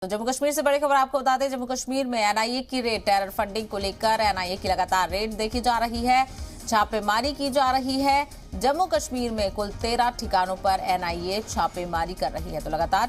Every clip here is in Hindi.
तो जम्मू कश्मीर से बड़ी खबर आपको बता दें, जम्मू कश्मीर में एनआईए की रेड, टेरर फंडिंग को लेकर एनआईए की लगातार रेड देखी जा रही है, छापेमारी की जा रही है। जम्मू कश्मीर में कुल 13 ठिकानों पर एनआईए छापेमारी कर रही है। तो लगातार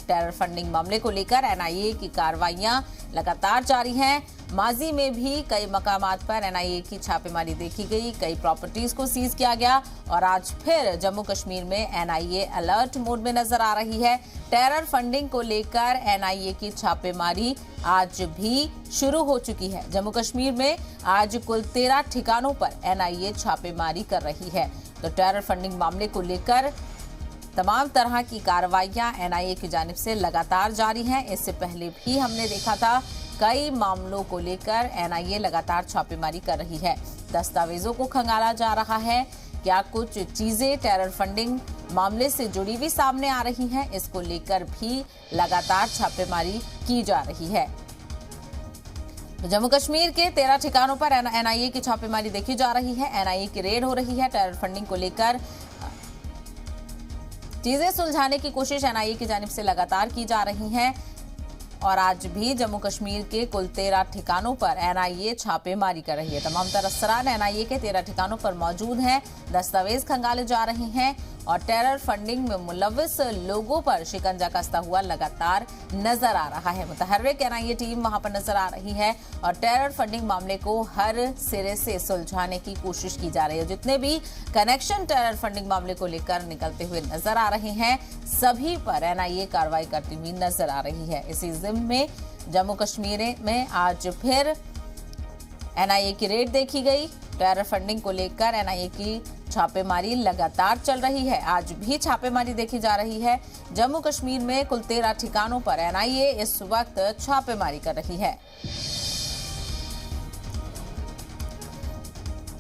टेरर फंडिंग मामले को लेकर एनआईए की कार्रवाइयां लगातार जारी हैं। माजी में भी कई मकामात पर एनआईए की छापेमारी देखी गई, कई प्रॉपर्टीज को सीज किया गया और आज फिर जम्मू कश्मीर में एनआईए अलर्ट मोड में नजर आ रही है। टेरर फंडिंग को लेकर एनआईए की छापेमारी आज भी शुरू हो चुकी है। जम्मू कश्मीर में आज कुल 13 ठिकानों पर एनआईए छापेमारी कर रही है। तो टेरर फंडिंग मामले को लेकर तमाम तरह की कार्रवाइयां एनआईए की जानिब से लगातार जारी हैं। इससे पहले भी हमने देखा था कई मामलों को लेकर एनआईए लगातार छापेमारी कर रही है। दस्तावेजों को खंगाला जा रहा है, क्या कुछ चीजें टेरर फंडिंग मामले से जुड़ी हुई सामने आ रही हैं, इसको लेकर भी लगातार छापेमारी की जा रही है। जम्मू कश्मीर के 13 ठिकानों पर एनआईए की छापेमारी देखी जा रही है। एनआईए की रेड हो रही है। टेरर फंडिंग को लेकर चीजें सुलझाने की कोशिश एनआईए की जानिब से लगातार की जा रही हैं और आज भी जम्मू कश्मीर के कुल 13 ठिकानों पर एनआईए छापेमारी कर रही है। तमाम तरह अफसरान एनआईए के 13 ठिकानों पर मौजूद हैं, दस्तावेज खंगाले जा रहे हैं और टेरर फंडिंग में मुलव्विस लोगों पर शिकंजा कसता हुआ लगातार नजर आ रहा है। मुतहर्रिक एनआईए टीम वहां पर नजर आ रही है और टेरर फंडिंग मामले को हर सिरे से सुलझाने की कोशिश की जा रही है। जितने भी कनेक्शन टेरर फंडिंग मामले को लेकर निकलते हुए नजर आ रहे हैं, सभी पर एनआईए कार्रवाई करती हुई नजर आ रही है। इसी जिम्मे में जम्मू कश्मीर में आज फिर एनआईए की रेड देखी गई। टेरर फंडिंग को लेकर एनआईए की छापेमारी लगातार चल रही है। आज भी छापेमारी देखी जा रही है। जम्मू कश्मीर में कुल 13 ठिकानों पर एनआईए इस वक्त छापेमारी कर रही है।